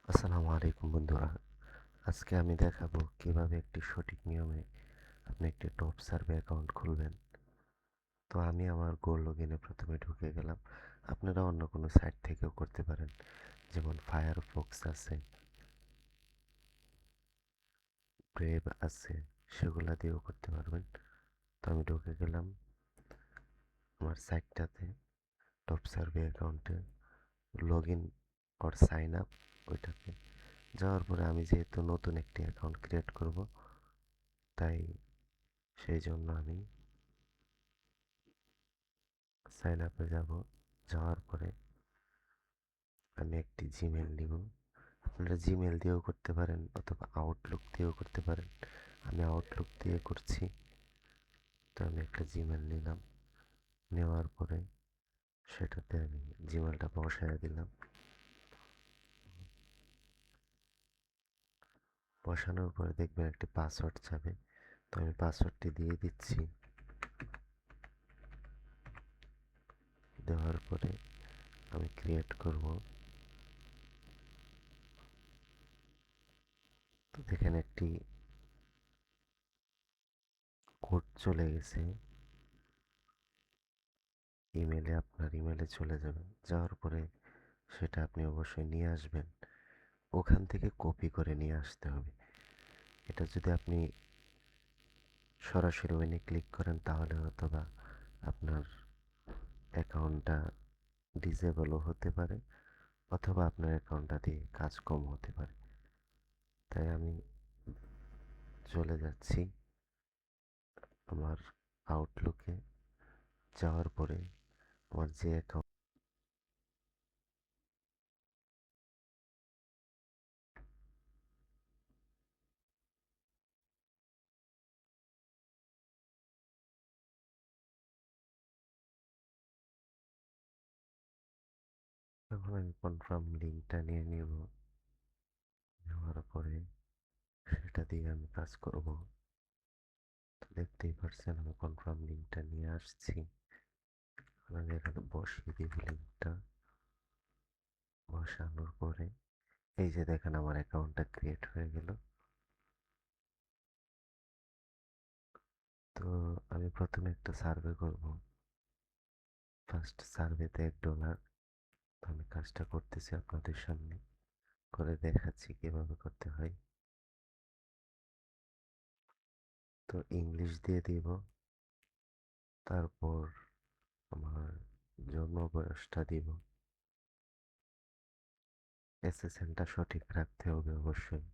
আসসালামু আলাইকুম বন্ধুরা। আজকে আমি দেখাবো কিভাবে একটি সঠিক নিয়মে আপনি একটি টপ সার্ভে অ্যাকাউন্ট খুলবেন। তো আমি আমার গো লগইনে প্রথমে ঢুকে গেলাম। আপনারা অন্য কোনো সাইট থেকেও করতে পারেন, যেমন ফায়ারফক্স আছে, ব্রেভ আছে, সেগুলা দিয়েও করতে পারবেন। তো আমি ঢুকে গেলাম আমার সাইটটাতে, টপ সার্ভে অ্যাকাউন্টে log in or sign up, ওইটাতে যাওয়ার পরে আমি যেহেতু নতুন একটি অ্যাকাউন্ট ক্রিয়েট করব, তাই সেই জন্য আমি সাইন আপে যাব। যাওয়ার পরে আমি একটি জিমেল নিব। আপনারা জিমেল দিয়েও করতে পারেন অথবা আউটলুক দিয়েও করতে পারেন। আমি আউটলুক দিয়ে করছি। তো আমি একটা জিমেল নিলাম। নেওয়ার পরে সেটাতে আমি জিমেলটা বসায় দিলাম। বসানোর পরে দেখবেন একটি পাসওয়ার্ড চাবে। তো আমি পাসওয়ার্ডটি দিয়ে দিচ্ছি। দেওয়ার পরে আমি ক্রিয়েট করব। তো দেখেন একটি কোড চলে গেছে ইমেলে। আপনার ইমেলে চলে যাবেন। যাওয়ার পরে সেটা আপনি অবশ্যই নিয়ে আসবেন। ওখান থেকে কপি করে নিয়ে আসতে হবে। এটা যদি আপনি সরাসরি ওইনে ক্লিক করেন তাহলে হয়তোবা আপনার অ্যাকাউন্টটা ডিসেবলও হতে পারে, অথবা আপনার অ্যাকাউন্টটা দিয়ে কাজ কম হতে পারে। তাই আমি চলে যাচ্ছি আমার আউটলুকে। যাওয়ার পরে আমার যে অ্যাকাউন্ট, তখন আমি কনফার্ম লিঙ্কটা নিয়ে নিব। নেওয়ার পরে সেটা দিয়ে আমি কাজ করব। তো দেখতেই পারছেন আমি কনফার্ম লিঙ্কটা নিয়ে আসছি। আমি এখানে বসিয়ে দিব লিঙ্কটা। বসানোর পরে এই যে দেখেন আমার অ্যাকাউন্টটা ক্রিয়েট হয়ে গেল। তো আমি প্রথমে একটা সার্ভে করব। ফার্স্ট সার্ভেতে $1। তো আমি কাজটা করতেছি আপনাদের সামনে, করে দেখাচ্ছি কিভাবে করতে হয়। তো ইংলিশ দিয়ে দিব। তারপর আমার জন্ম বয়সটা দিব। এসএসএনটা সঠিক রাখতে হবে অবশ্যই।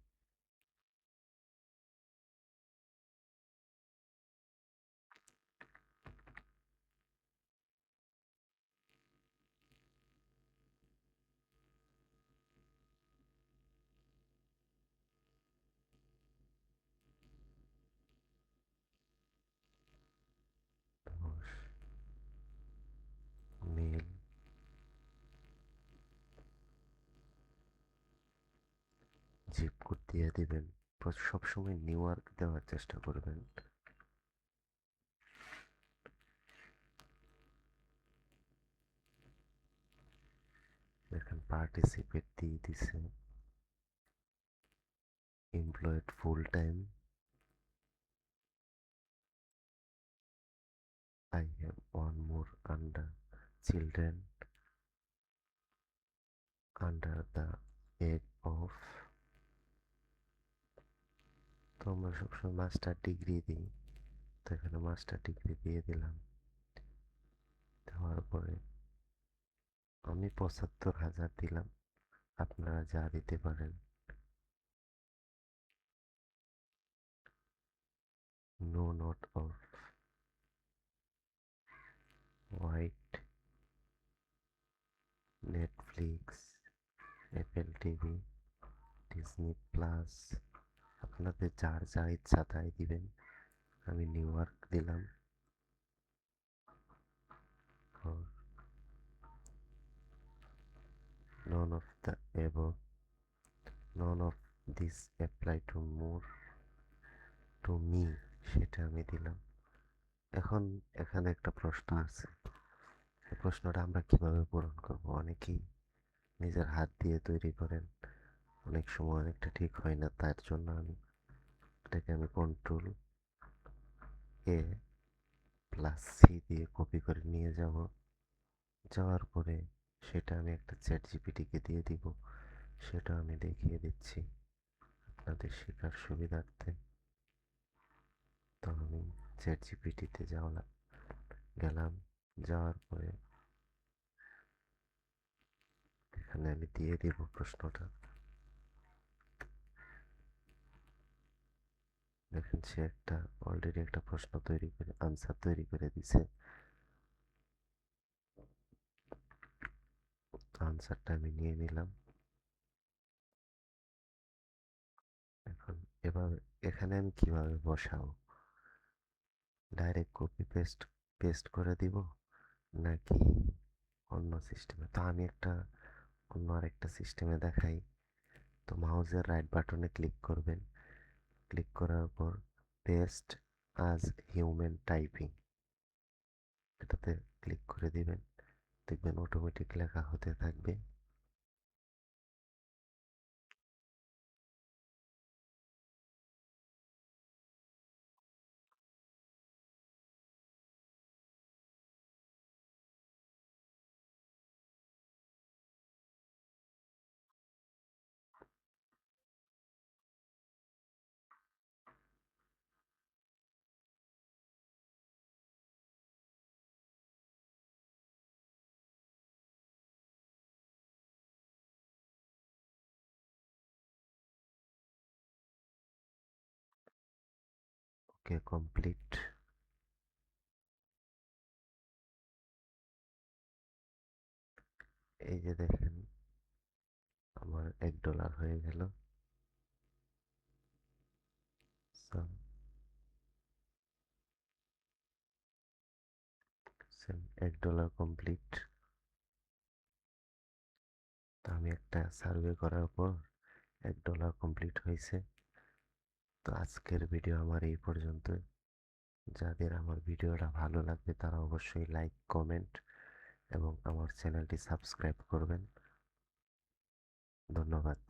মেল, জিপ কোড দিয়ে দিবেন। সবসময় নিউ ইয়র্ক দেওয়ার চেষ্টা করবেন। দেখেন পার্টিসিপেট দিয়ে দিছে। Employed full time. I have one more under children under the age of। তো আমরা সবসময় মাস্টার ডিগ্রি দিই। তো এখানে মাস্টার ডিগ্রি দিয়ে দিলাম। দেওয়ার পরে আমি ৭৫,০০০ দিলাম। আপনারা যা দিতে পারেন। নো নট অফ হোয়াইট, Netflix, Apple TV, Disney plus, আপনাদের যার যা ইচ্ছা তাই দিবেন। আমি নিউ ইয়র্ক দিলাম। None of the above, none of this apply to more to me, সেটা আমি দিলাম। এখন এখানে একটা প্রশ্ন আছে। এই প্রশ্নটা আমরা কিভাবে পূরণ করব? অনেকেই নিজের হাত দিয়ে তৈরি করেন, অনেক সময় অনেকটা ঠিক হয় না, তার জন্য এটাকে আমি কন্ট্রোল এ প্লাস সি দিয়ে কপি করে নিয়ে যাব। যাওয়ার পরে সেটা আমি একটা চ্যাট জিপিটিকে দিয়ে দিব, সেটা আমি দেখিয়ে দিচ্ছি আপনাদের শেখার সুবিধার্থে। তো আমি চ্যাট জিপিটিতে গেলাম, যাওয়ার পরে এখানে আমি দিয়ে দিব প্রশ্নটা। দেখেন সে অলরেডি একটা প্রশ্ন তৈরি করে আনসার তৈরি করে দিছে। তো আনসারটা আমি নিয়ে নিলাম। এখন এভাবে এখানে আমি কিভাবে বসাবো, ডাইরেক্ট কপি পেস্ট পেস্ট করে দিব নাকি অন্য সিস্টেমে? তো আমি অন্য আরেকটা সিস্টেমে দেখাই। তো মাউসের রাইট বাটনে ক্লিক করবেন, ক্লিক করার পর পেস্ট আজ হিউম্যান টাইপিং এটাতে ক্লিক করে দিবেন, দেখবেন অটোমেটিক লেখা হতে থাকবে। ওকে, কমপ্লিট। এই যে দেখেন আমার $1 হয়ে গেল। So, $1 complete. তো আমি একটা সার্ভে করার পর $1 কমপ্লিট হয়েছে। তো আজকের ভিডিও আমার এই পর্যন্ত। যাদের আমার ভিডিওটা ভালো লাগবে তারা অবশ্যই লাইক, কমেন্ট এবং আমার চ্যানেলটি সাবস্ক্রাইব করবেন। ধন্যবাদ।